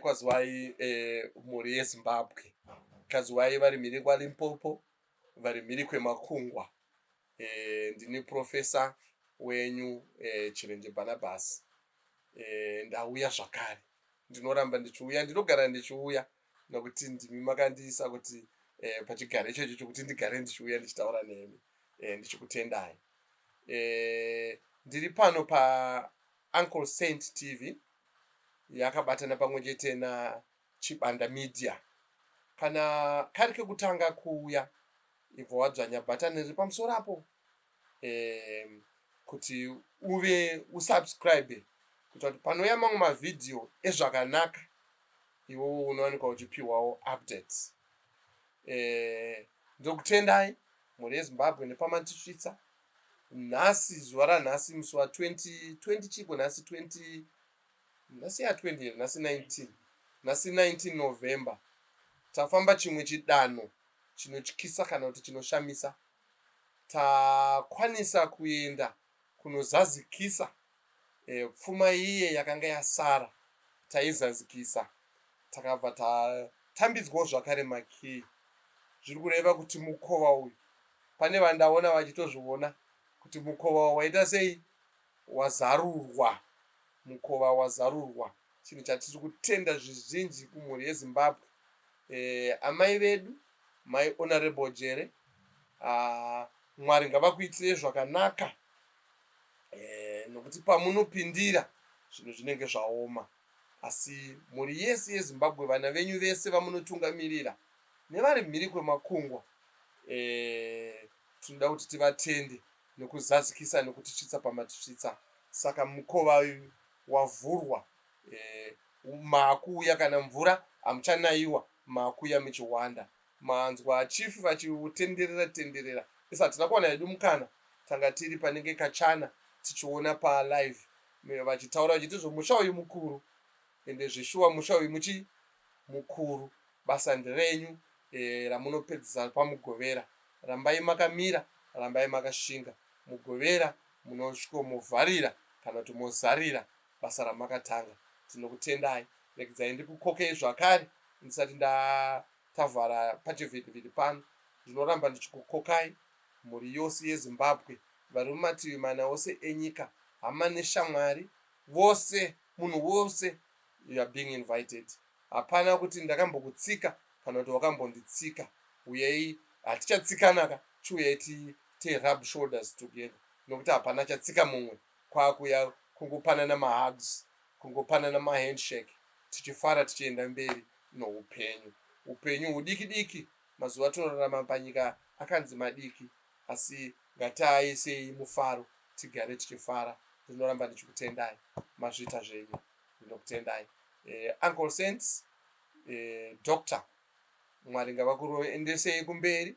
kwazwai mhuri yeZimbabwe. Kazwai vari mhiri kwaLimpopo, vari mhiri kwemakungwa. Ndini profesa wenyu Chirenje Barnabas. Ndauya zvakare. Ndinoramba ndichiuya, ndinogara ndichiuya nokuti ndimi makandiisa kuti pachigare ichocho chokuti ndigare ndichiuya ndichitaura nemi. Ndichikutendai. Ndiri pano paUncle Saint TV yakabatana pamwe chete naChibanda Media. Kana kari kekutanga kuuya ibvo wadzvanya bhatani riri pamusoro apo kuti uve usubscribe kuti panouya mamwe mavhidhiyo ezvakanaka iwo unowanikwa uchipiwawo updates. Ndokutendai mhuri yeZimbabwe nepamatisvitsa. Nhasi zuva ranhasi musi wa20 chipo nhasi 20 nhasi ya20 nhasi 19 nhasi 19 November. Tafamba chimwe chidanho chinotyisa kana kuti chinoshamisa. Takwanisa kuenda kunozazikisa pfuma iye yakanga yasara taizazikisa. Takabva tatambidzwawo zvakare makiyi. Zviri kureva kuti mukova uyu, pane vandaona vachitozviona kuti mukova waita sei wazarurwa. Mukova wazarurwa. Chinhu chatiri kutenda zvizhinji kumhuri yeZimbabwe. Amai vedu, mai Honorable Jere, Mwari ngavakuitirei zvakanaka, nokuti pamunopindira zvinhu zvinenge zvaoma. Asi mhuri yese yeZimbabwe, vana venyu vese vamunotungamirira nevari mhiri kwemakungwa, tinoda kuti tivatende nekuzazikisa nekutisvitsa pamatisvitsa. Saka mukova uyu wavhurwa. Maakuuya kana mvura hamuchanayiwa, maakuuya muchiwanda. Manzwa chifu vachiutenderera. Isa hatina kuwana hedu mukana. Tanga tiri panenge kachana tichiona palive vachitaura vachiti musha uyu mukuru, ende zvishuwa musha uyu mukuru. Basa nderenyu ramunopedzisa pamugovera. Rambai makamira, rambai makashinga. Mugovera munosvikomuvharira kana kuti mozarira basa ramakatanga. Tinokutendai. Regedzai ndikukokei zvakare ndisati tavhara pachivhidhivhidhi pano. Ndinoramba ndichikukokai mhuri yose yeZimbabwe, vari mumativi mana ose enyika, hama neshamwari vose, munhu wose, you are being invited. Hapana kuti ndakambokutsika kana kuti wakambonditsika. Uyai, hatichatsikanaka, chiuyai rub shoulders together. Nokuti hapana chatsika mumwe kwakuya kungopanana mahugs, kungopanana mahandshake, tichifara tichienda mberi noupenyu. Upenyu hudiki diki, mazuva tinorarama panyika akanzi madiki, asi ngatiaisei mufaro, tigare tichifara. Ndinoramba ndichikutendai, mazvita zvenyu, ndinokutendai. Uncle Saint, Doctor, Mwari ngavakuendesei kumberi.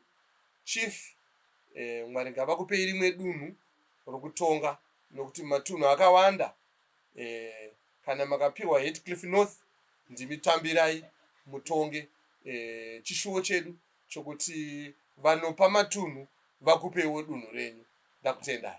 Chief, Mwari ngavakupei rimwe dunhu rokutonga, nokuti matunhu akawanda. Kana makapiwa Heathcliff North, ndimitambirai mutonge chishuwo chedu chokuti vanopa matunhu vakupewo dunhu renyu. Ndakutendai.